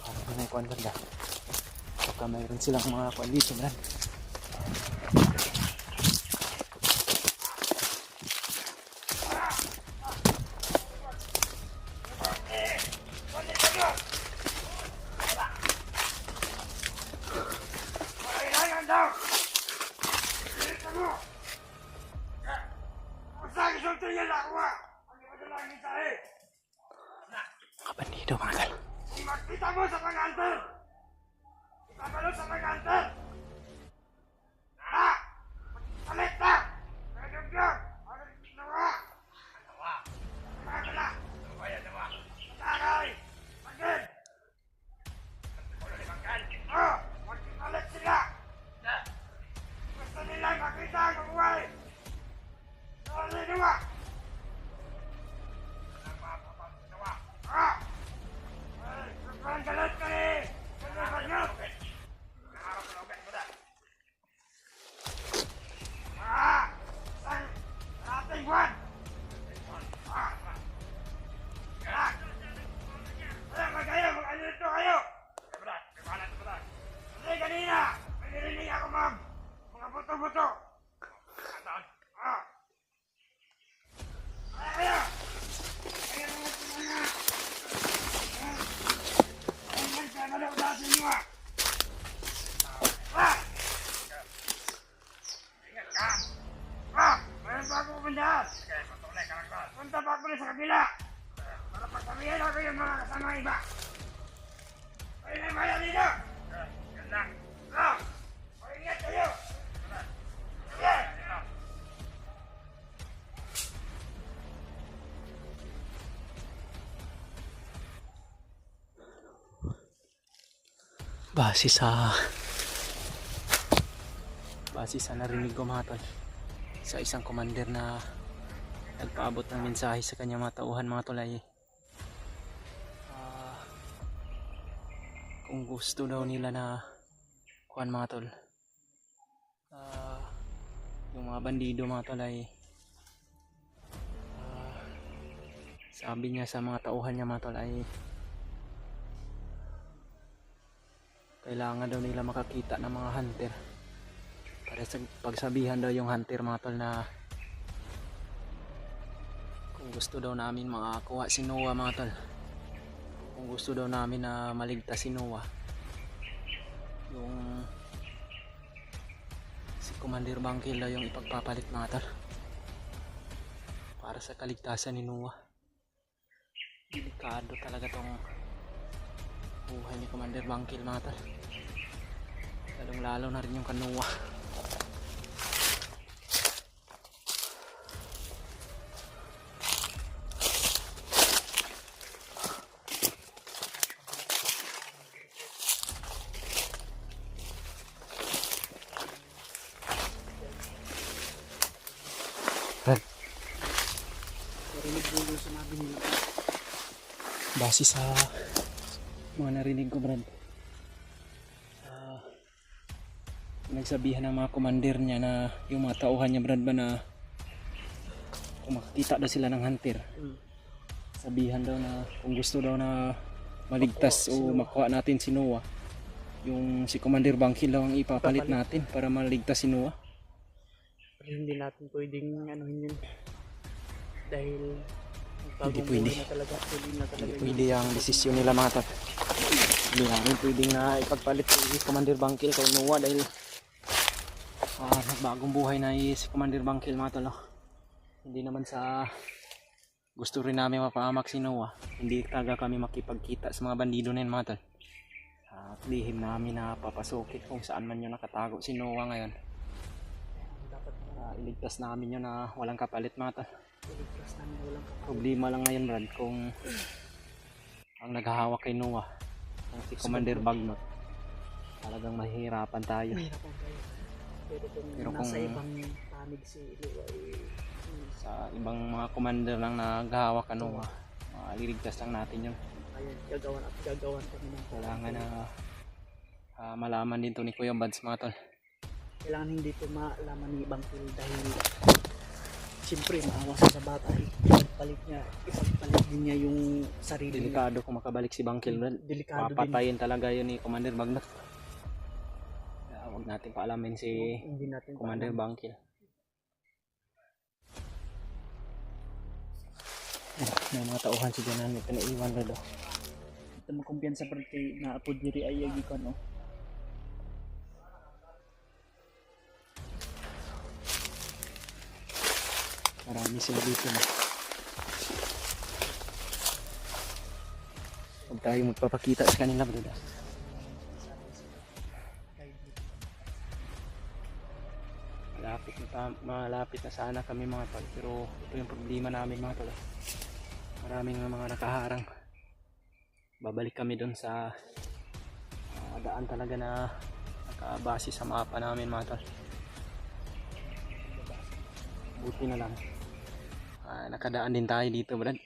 parang may kuwan banda. Baka mayroon silang mga kuwan dito man. ng iba. Kayo na bayan dito. Yan lang. Ingat kayo. Yan. Base sa narinig ko mga tol, sa isang commander na nagpaabot ng mensahe sa kanya mga tauhan mga tol ay kung gusto daw nila na kuhan mga tol, yung mga bandido mga tol ay sabi niya sa mga tauhan niya mga tol ay kailangan daw nila makakita ng mga hunter para sa pagsabihan daw yung hunter mga tol na kung gusto daw namin makakuha si Noah mga tol, kung gusto daw namin na maligtas si Noah, yung si Commander Bangkil daw yung ipagpapalit mga tol para sa kaligtasan ni Noah. Delikado talaga tong buhay ni Commander Bangkil mga tol, lalong lalo na rin yung kan Noah. Narinig mo yung sinabi nila. Base sa mga narinig ko Brad, nagsabihan ng mga commander niya na yung mga tauhan niya Brad ba na kung makakita daw sila ng hunter, sabihan daw na kung gusto daw na maligtas o makuha natin si Noah, yung si Commander Bangkil daw ang ipapalit natin para maligtas si Noah. Pero hindi natin pwedeng anuhin yun. Dahil Hindi pwede. Hindi pwede ang desisyon nila mga tol. Hindi namin pwedeng na ipagpalit si Commander Bangkil kay Noah dahil nagbagong buhay na si Commander Bangkil mga tol. Hindi naman sa gusto rin namin mapahamak si Noah. Hindi talaga kami makipagkita sa mga bandido na yun mga tol. At lihim namin na papasokit kung saan man yun nakatago si Noah ngayon. Iligtas namin yun na walang kapalit mga tol. Problema lang ngayon Brad kung ang naghahawak kay Noah ang si Commander Bagnot, talagang mahihirapan tayo. Pero kung nasa ibang panig si Noah sa ibang mga commander lang na naghahawak ka Noah, liligtas lang natin yun. ayun, gagawan kami ng Kailangan na malaman din to ni Kuya Bads mga tol. Kailangan hindi ito malaman ni Bangkil dahil siyempre maawa sa bata, ipagpalit din niya yung sarili. Delikado kung makabalik si Bangkil Brad. Delikado Papatayin talaga yun ni Commander Bagnot. Huwag natin paalamin si hindi natin Commander Bangkil. May mga tauhan si Janan, may pinaiwan Brad. ito mo kumpiyansa pa kay na apo diri ay yagi ko no. Marami sila dito. Huwag tayo magpapakita sa kanila Brad. Malapit na sana kami mga tol, pero ito yung problema namin mga tol. Maraming mga nakaharang. Babalik kami doon sa daan talaga na nakabase sa mapa namin mga tol. Buti na lang nakadaan din tayo dito Brad.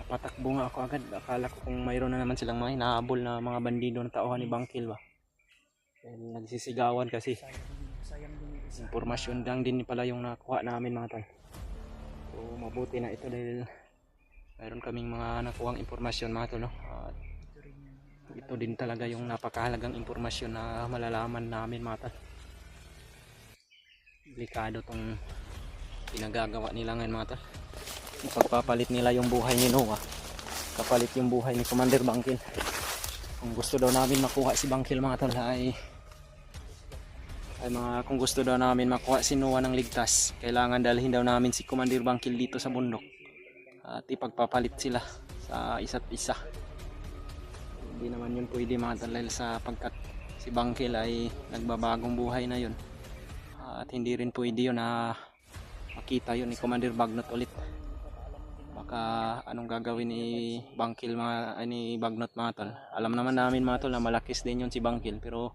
Napatakbo nga ako agad, akala ko kung mayroon na naman silang mga hinahabol na mga bandido na tauhan ni Bangkil ba. Dahil nagsisigawan kasi impormasyon lang din pala yung nakuha namin mga tol. So mabuti na ito dahil mayroon kaming mga nakuhang impormasyon mga tol, no? Ito din talaga yung napakahalagang impormasyon na malalaman namin mga tol. Delikado tong pinagagawa nila ngayon mga tol. Ipagpapalit nila yung buhay ni Noah, kapalit yung buhay ni Commander Bangkil. Kung gusto daw namin makuha si Bangkil mga tol kung gusto daw namin makuha si Noah ng ligtas, kailangan dalhin daw namin si Commander Bangkil dito sa bundok at ipagpapalit sila sa isa't isa. Hindi naman yun pwede mga tol dahil sapagkat si Bangkil ay nagbabagong buhay na yun. At hindi rin pwede yun na makita yun ni Commander Bagnot ulit. Baka anong gagawin ni Bangkil ni Bagnot mga tol. Alam naman namin mga tol na malakis din yun si Bangkil, pero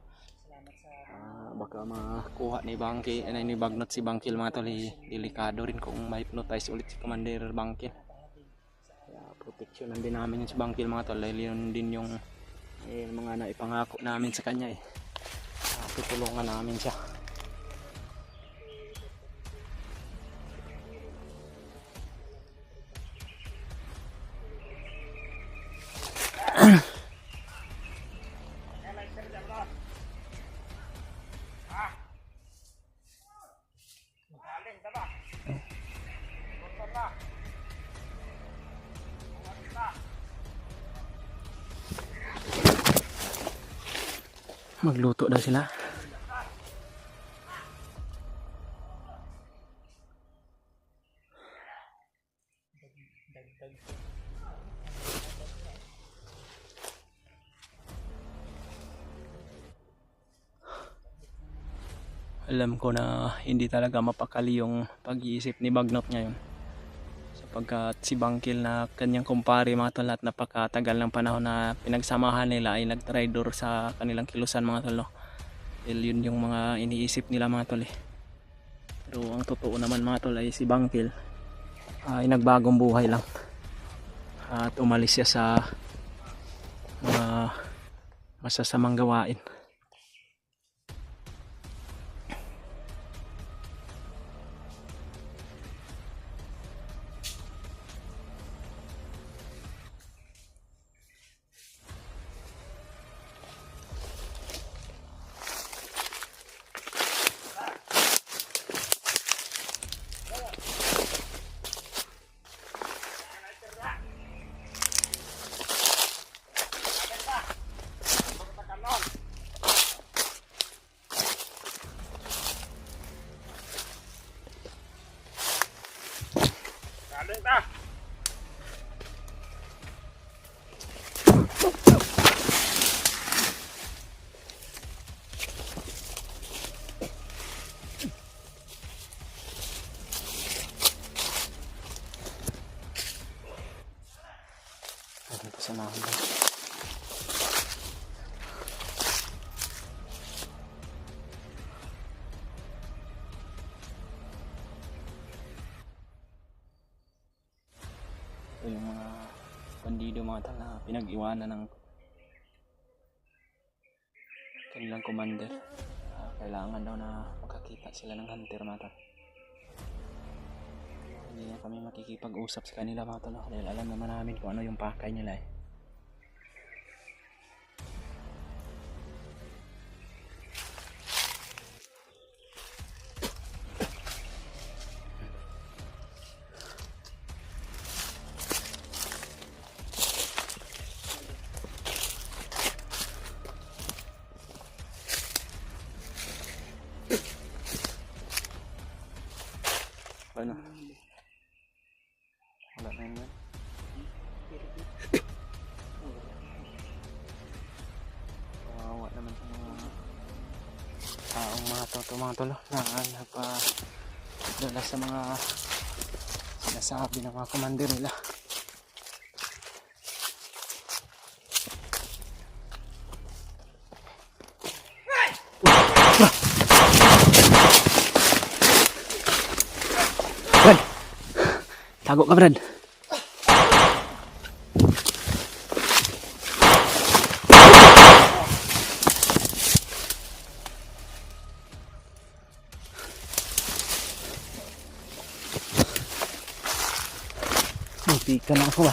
baka makuha ni Bagnot si Bangkil mga tol. Delikado rin kung ma-hypnotize ulit si Commander Bangkil. Kaya proteksyonan din namin yun si Bangkil mga tol dahil yun din yung mga naipangako namin sa kanya tutulungan namin siya. Magluto daw sila. Alam ko na hindi talaga mapakali yung pag-iisip ni Bagnot ngayon. Sapagkat si Bangkil na kanyang kumpare mga tol at napakatagal ng panahon na pinagsamahan nila ay nag-traitor sa kanilang kilusan mga tol. No? Dahil yun yung mga iniisip nila mga tol. Pero ang totoo naman mga tol ay si Bangkil ay nagbagong buhay lang. At umalis siya sa mga masasamang gawain. Samahan mo. Ito yung mga bandido mga tol na pinag-iwanan ng kanilang commander. Kailangan daw na makakita sila ng hunter mga tol. Hindi na kami makikipag-usap sa kanila mga tol dahil alam naman namin kung ano yung pakay nila Ano? Wala na yun. Kawawa naman sa mga taong mga tolo na nagpa-dala sa mga sinasabi ng mga commander nila. Brad! Tago ka, Brad! Muntikan na ako